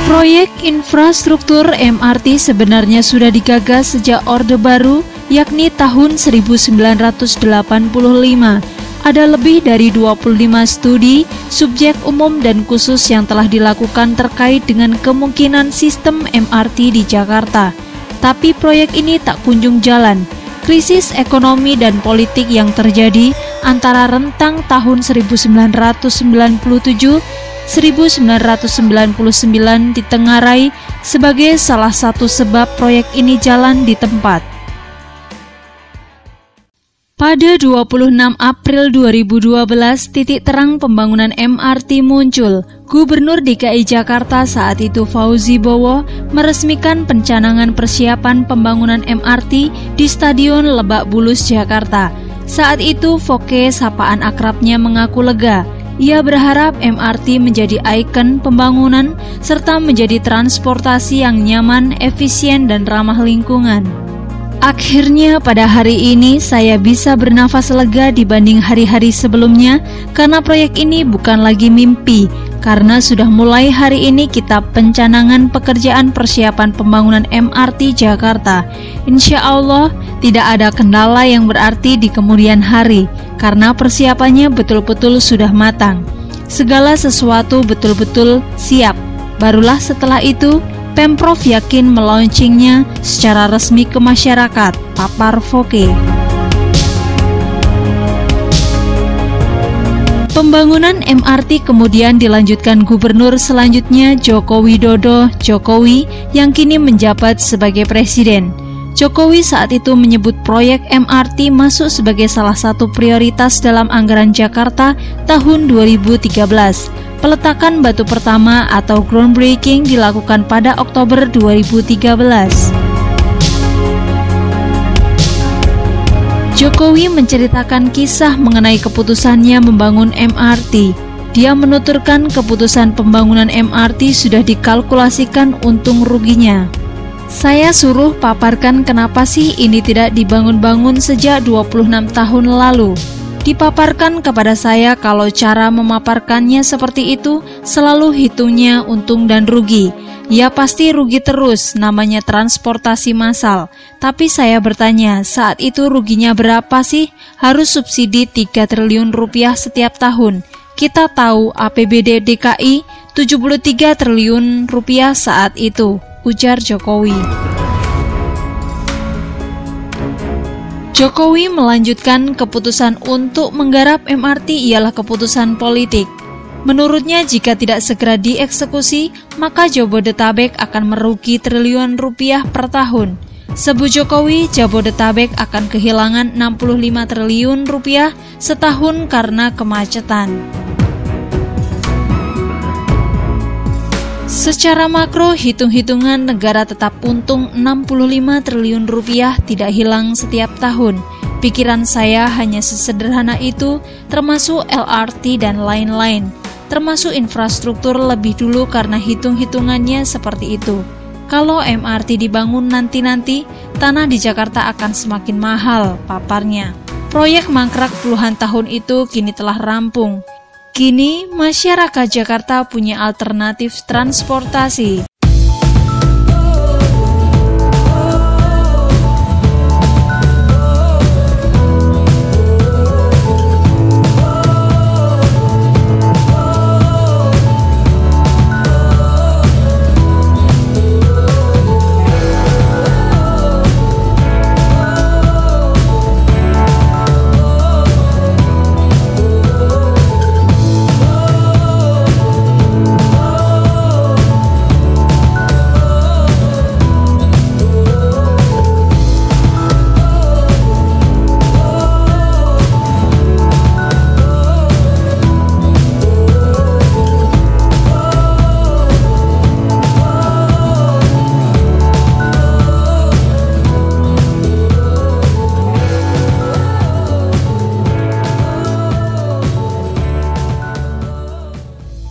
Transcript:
Proyek infrastruktur MRT sebenarnya sudah digagas sejak Orde Baru, yakni tahun 1985. Ada lebih dari 25 studi, subjek umum dan khusus yang telah dilakukan terkait dengan kemungkinan sistem MRT di Jakarta. Tapi proyek ini tak kunjung jalan. Krisis ekonomi dan politik yang terjadi antara rentang tahun 1997-1999 ditengarai sebagai salah satu sebab proyek ini jalan di tempat. Pada 26 April 2012, titik terang pembangunan MRT muncul. Gubernur DKI Jakarta saat itu Fauzi Bowo meresmikan pencanangan persiapan pembangunan MRT di Stadion Lebak Bulus, Jakarta. Saat itu Foke, sapaan akrabnya, mengaku lega. Ia berharap MRT menjadi ikon pembangunan serta menjadi transportasi yang nyaman, efisien, dan ramah lingkungan. Akhirnya pada hari ini saya bisa bernafas lega dibanding hari-hari sebelumnya karena proyek ini bukan lagi mimpi, karena sudah mulai hari ini kita pencanangan pekerjaan persiapan pembangunan MRT Jakarta. Insya Allah tidak ada kendala yang berarti di kemudian hari karena persiapannya betul-betul sudah matang. Segala sesuatu betul-betul siap. Barulah setelah itu Pemprov yakin melaunchingnya secara resmi ke masyarakat, papar Foke. Pembangunan MRT kemudian dilanjutkan Gubernur selanjutnya Joko Widodo Jokowi yang kini menjabat sebagai Presiden. Jokowi saat itu menyebut proyek MRT masuk sebagai salah satu prioritas dalam anggaran Jakarta tahun 2013. Peletakan batu pertama atau groundbreaking dilakukan pada Oktober 2013. Jokowi menceritakan kisah mengenai keputusannya membangun MRT. Dia menuturkan keputusan pembangunan MRT sudah dikalkulasikan untung ruginya. Saya suruh paparkan kenapa sih ini tidak dibangun-bangun sejak 26 tahun lalu. Dipaparkan kepada saya kalau cara memaparkannya seperti itu selalu hitungnya untung dan rugi. Ya pasti rugi terus, namanya transportasi massal. Tapi saya bertanya, saat itu ruginya berapa sih? Harus subsidi 3 triliun rupiah setiap tahun. Kita tahu APBD DKI 73 triliun rupiah saat itu, ujar Jokowi. Jokowi melanjutkan keputusan untuk menggarap MRT ialah keputusan politik. Menurutnya jika tidak segera dieksekusi, maka Jabodetabek akan merugi triliunan rupiah per tahun. Sebut Jokowi, Jabodetabek akan kehilangan 65 triliun rupiah setahun karena kemacetan. Secara makro, hitung-hitungan negara tetap untung 65 triliun rupiah tidak hilang setiap tahun. Pikiran saya hanya sesederhana itu, termasuk LRT dan lain-lain. Termasuk infrastruktur lebih dulu karena hitung-hitungannya seperti itu. Kalau MRT dibangun nanti-nanti, tanah di Jakarta akan semakin mahal, paparnya. Proyek mangkrak puluhan tahun itu kini telah rampung. Kini, masyarakat Jakarta punya alternatif transportasi.